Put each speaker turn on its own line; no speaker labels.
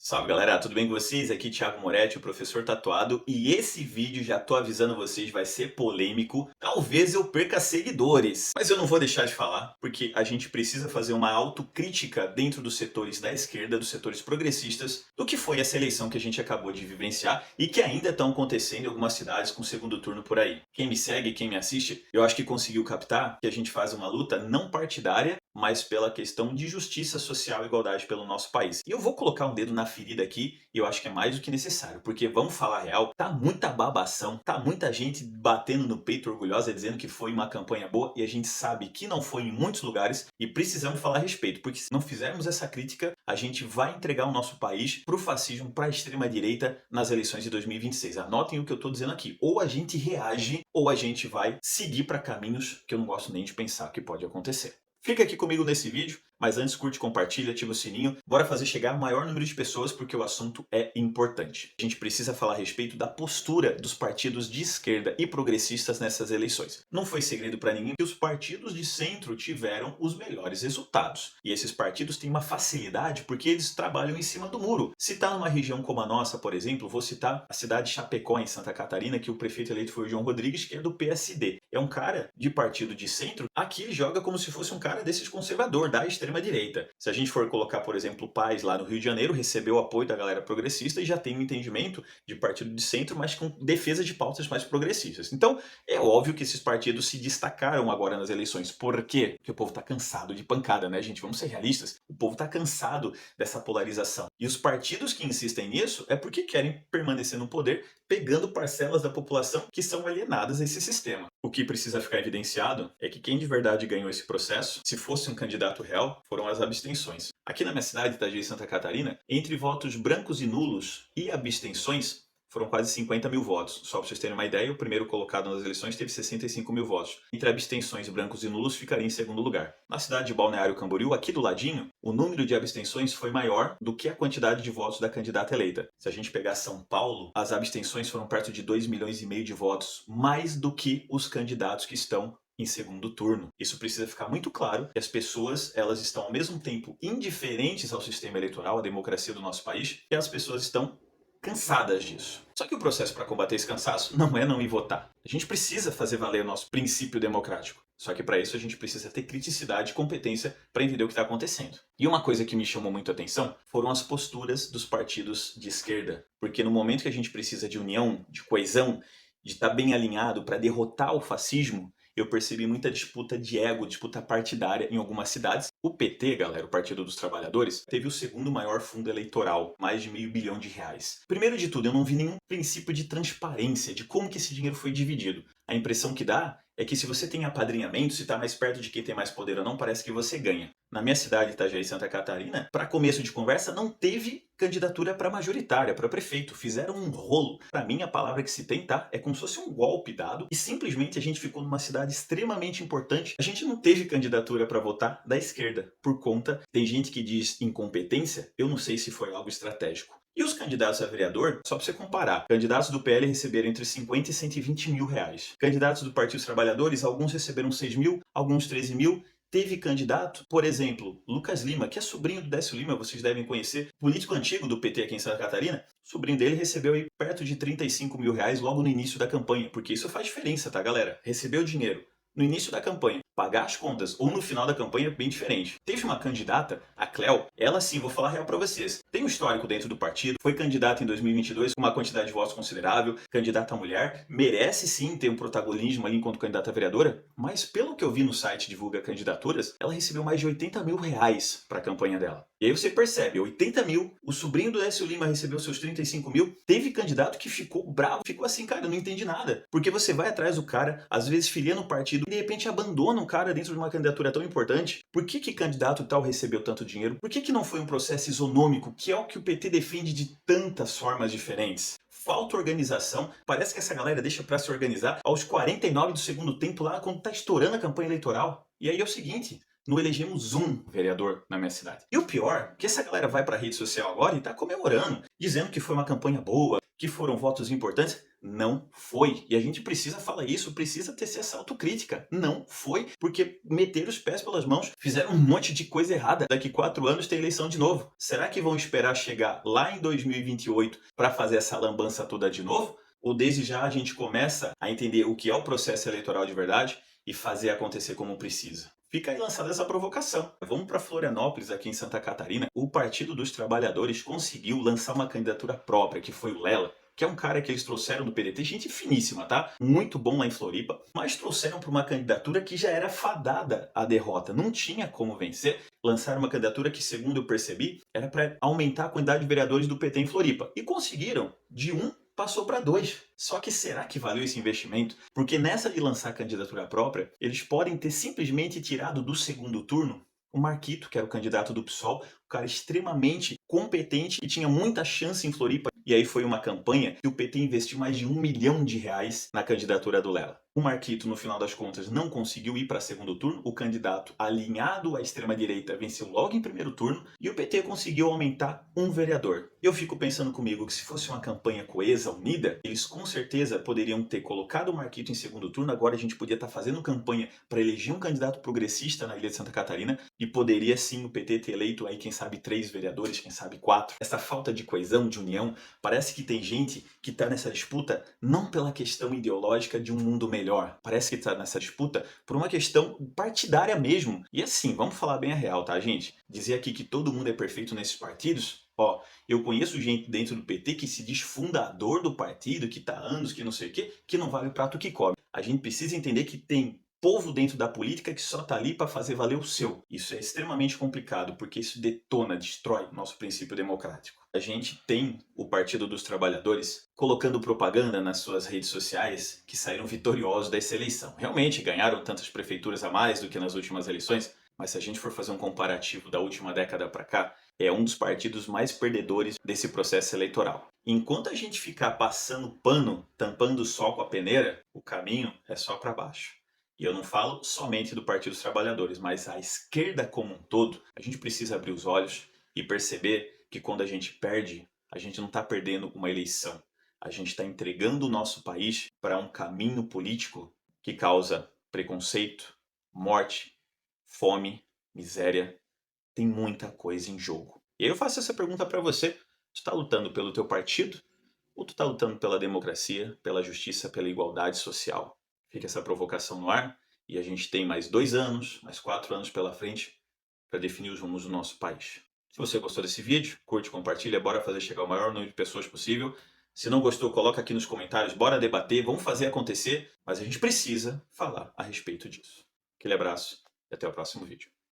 Salve galera, tudo bem com vocês? Aqui Thiago Moretti, o professor tatuado, e esse vídeo, já tô avisando vocês, vai ser polêmico. Talvez eu perca seguidores, mas eu não vou deixar de falar, porque a gente precisa fazer uma autocrítica dentro dos setores da esquerda, dos setores progressistas, do que foi essa eleição que a gente acabou de vivenciar e que ainda estão acontecendo em algumas cidades com segundo turno por aí. Quem me segue, quem me assiste, eu acho que conseguiu captar que a gente faz uma luta não partidária, mas pela questão de justiça social e igualdade pelo nosso país. E eu vou colocar um dedo na ferida aqui, e eu acho que é mais do que necessário, porque vamos falar a real, tá muita babação, tá muita gente batendo no peito orgulhosa dizendo que foi uma campanha boa, e a gente sabe que não foi em muitos lugares, e precisamos falar a respeito, porque se não fizermos essa crítica, a gente vai entregar o nosso país pro fascismo, pra extrema direita nas eleições de 2026. Anotem o que eu tô dizendo aqui, ou a gente reage, ou a gente vai seguir para caminhos que eu não gosto nem de pensar que pode acontecer. Fica aqui comigo nesse vídeo, mas antes curte, compartilha, ativa o sininho. Bora fazer chegar o maior número de pessoas porque o assunto é importante. A gente precisa falar a respeito da postura dos partidos de esquerda e progressistas nessas eleições. Não foi segredo para ninguém que os partidos de centro tiveram os melhores resultados. E esses partidos têm uma facilidade porque eles trabalham em cima do muro. Se tá numa região como a nossa, por exemplo, vou citar a cidade de Chapecó, em Santa Catarina, que o prefeito eleito foi o João Rodrigues, que é do PSD. É um cara de partido de centro, aqui ele joga como se fosse um cara desses conservador, da extrema-direita. Se a gente for colocar, por exemplo, o Paz lá no Rio de Janeiro, recebeu o apoio da galera progressista e já tem um entendimento de partido de centro, mas com defesa de pautas mais progressistas. Então, é óbvio que esses partidos se destacaram agora nas eleições. Por quê? Porque o povo tá cansado de pancada, né, gente? Vamos ser realistas. O povo tá cansado dessa polarização. E os partidos que insistem nisso é porque querem permanecer no poder, pegando parcelas da população que são alienadas a esse sistema. O que precisa ficar evidenciado é que quem de verdade ganhou esse processo, se fosse um candidato real, foram as abstenções. Aqui na minha cidade, Itajaí, Santa Catarina, entre votos brancos e nulos e abstenções, foram quase 50 mil votos. Só para vocês terem uma ideia, o primeiro colocado nas eleições teve 65 mil votos. Entre abstenções, brancos e nulos ficaria em segundo lugar. Na cidade de Balneário Camboriú, aqui do ladinho, o número de abstenções foi maior do que a quantidade de votos da candidata eleita. Se a gente pegar São Paulo, as abstenções foram perto de 2,5 milhões de votos, mais do que os candidatos que estão em segundo turno. Isso precisa ficar muito claro que as pessoas, elas estão ao mesmo tempo indiferentes ao sistema eleitoral, à democracia do nosso país, e as pessoas estão cansadas disso. Só que o processo para combater esse cansaço não é não ir votar. A gente precisa fazer valer o nosso princípio democrático. Só que para isso a gente precisa ter criticidade e competência para entender o que está acontecendo. E uma coisa que me chamou muito a atenção foram as posturas dos partidos de esquerda. Porque no momento que a gente precisa de união, de coesão, de estar bem alinhado para derrotar o fascismo, eu percebi muita disputa de ego, disputa partidária em algumas cidades. O PT, galera, o Partido dos Trabalhadores, teve o segundo maior fundo eleitoral, mais de R$500 milhão. Primeiro de tudo, eu não vi nenhum princípio de transparência de como que esse dinheiro foi dividido. A impressão que dá é que se você tem apadrinhamento, se está mais perto de quem tem mais poder ou não, parece que você ganha. Na minha cidade, Itajaí, Santa Catarina, para começo de conversa, não teve candidatura para majoritária, para prefeito. Fizeram um rolo. Para mim, a palavra que se tem, tá? É como se fosse um golpe dado e simplesmente a gente ficou numa cidade extremamente importante. A gente não teve candidatura para votar da esquerda por conta, tem gente que diz incompetência, eu não sei se foi algo estratégico. E os candidatos a vereador, só para você comparar, candidatos do PL receberam entre 50 e 120 mil reais. Candidatos do Partido dos Trabalhadores, alguns receberam 6 mil, alguns 13 mil. Teve candidato, por exemplo, Lucas Lima, que é sobrinho do Décio Lima, vocês devem conhecer, político antigo do PT aqui em Santa Catarina. O sobrinho dele recebeu aí perto de 35 mil reais logo no início da campanha, porque isso faz diferença, tá, galera? Recebeu dinheiro no início da campanha, pagar as contas ou no final da campanha é bem diferente. Teve uma candidata, a Cléo, ela sim, vou falar real pra vocês, tem um histórico dentro do partido, foi candidata em 2022 com uma quantidade de votos considerável, candidata a mulher, merece sim ter um protagonismo ali enquanto candidata a vereadora, mas pelo que eu vi no site Divulga Candidaturas, ela recebeu mais de 80 mil reais para a campanha dela. E aí você percebe, 80 mil, o sobrinho do Décio Lima recebeu seus 35 mil, teve candidato que ficou bravo, ficou assim, cara, eu não entendi nada. Porque você vai atrás do cara, às vezes filia no partido, e de repente abandona um cara dentro de uma candidatura tão importante. Por que candidato tal recebeu tanto dinheiro? Por que não foi um processo isonômico, que é o que o PT defende de tantas formas diferentes? Falta organização, parece que essa galera deixa pra se organizar aos 49 do segundo tempo lá, quando tá estourando a campanha eleitoral. E aí é o seguinte, não elegemos um vereador na minha cidade. E o pior, que essa galera vai pra rede social agora e tá comemorando, dizendo que foi uma campanha boa, que foram votos importantes? Não foi. E a gente precisa falar isso, precisa ter essa autocrítica. Não foi, porque meteram os pés pelas mãos, fizeram um monte de coisa errada. Daqui 4 anos tem eleição de novo. Será que vão esperar chegar lá em 2028 para fazer essa lambança toda de novo? Ou desde já a gente começa a entender o que é o processo eleitoral de verdade e fazer acontecer como precisa? Fica aí lançada essa provocação. Vamos para Florianópolis, aqui em Santa Catarina. O Partido dos Trabalhadores conseguiu lançar uma candidatura própria, que foi o Lela, que é um cara que eles trouxeram do PDT, gente finíssima, tá? Muito bom lá em Floripa, mas trouxeram para uma candidatura que já era fadada à derrota, não tinha como vencer. Lançaram uma candidatura que, segundo eu percebi, era para aumentar a quantidade de vereadores do PT em Floripa. E conseguiram, de 1 passou para 2. Só que será que valeu esse investimento? Porque nessa de lançar candidatura própria, eles podem ter simplesmente tirado do segundo turno o Marquito, que era o candidato do PSOL, um cara extremamente competente e tinha muita chance em Floripa. E aí foi uma campanha que o PT investiu mais de R$ 1 milhão na candidatura do Lela. O Marquito, no final das contas, não conseguiu ir para segundo turno. O candidato alinhado à extrema-direita venceu logo em primeiro turno e o PT conseguiu aumentar um vereador. Eu fico pensando comigo que se fosse uma campanha coesa, unida, eles com certeza poderiam ter colocado o Marquito em segundo turno. Agora a gente podia estar fazendo campanha para eleger um candidato progressista na Ilha de Santa Catarina e poderia sim o PT ter eleito aí, quem sabe, 3 vereadores, quem sabe 4. Essa falta de coesão, de união, parece que tem gente que está nessa disputa não pela questão ideológica de um mundo melhor. Parece que está nessa disputa por uma questão partidária mesmo. E assim, vamos falar bem a real, tá, gente? Dizer aqui que todo mundo é perfeito nesses partidos, ó, eu conheço gente dentro do PT que se diz fundador do partido, que tá há anos, que não sei o quê, que não vale o prato que come. A gente precisa entender que tem povo dentro da política que só tá ali para fazer valer o seu. Isso é extremamente complicado, porque isso detona, destrói o nosso princípio democrático. A gente tem o Partido dos Trabalhadores colocando propaganda nas suas redes sociais que saíram vitoriosos dessa eleição. Realmente ganharam tantas prefeituras a mais do que nas últimas eleições, mas se a gente for fazer um comparativo da última década para cá, é um dos partidos mais perdedores desse processo eleitoral. Enquanto a gente ficar passando pano, tampando o sol com a peneira, o caminho é só para baixo. E eu não falo somente do Partido dos Trabalhadores, mas a esquerda como um todo. A gente precisa abrir os olhos e perceber que quando a gente perde, a gente não está perdendo uma eleição. A gente está entregando o nosso país para um caminho político que causa preconceito, morte, fome, miséria. Tem muita coisa em jogo. E aí eu faço essa pergunta para você. Tu está lutando pelo teu partido ou tu está lutando pela democracia, pela justiça, pela igualdade social? Fica essa provocação no ar e a gente tem mais 2 anos, mais 4 anos pela frente para definir os rumos do nosso país. Se você gostou desse vídeo, curte, compartilha, bora fazer chegar o maior número de pessoas possível. Se não gostou, coloca aqui nos comentários, bora debater, vamos fazer acontecer, mas a gente precisa falar a respeito disso. Aquele abraço e até o próximo vídeo.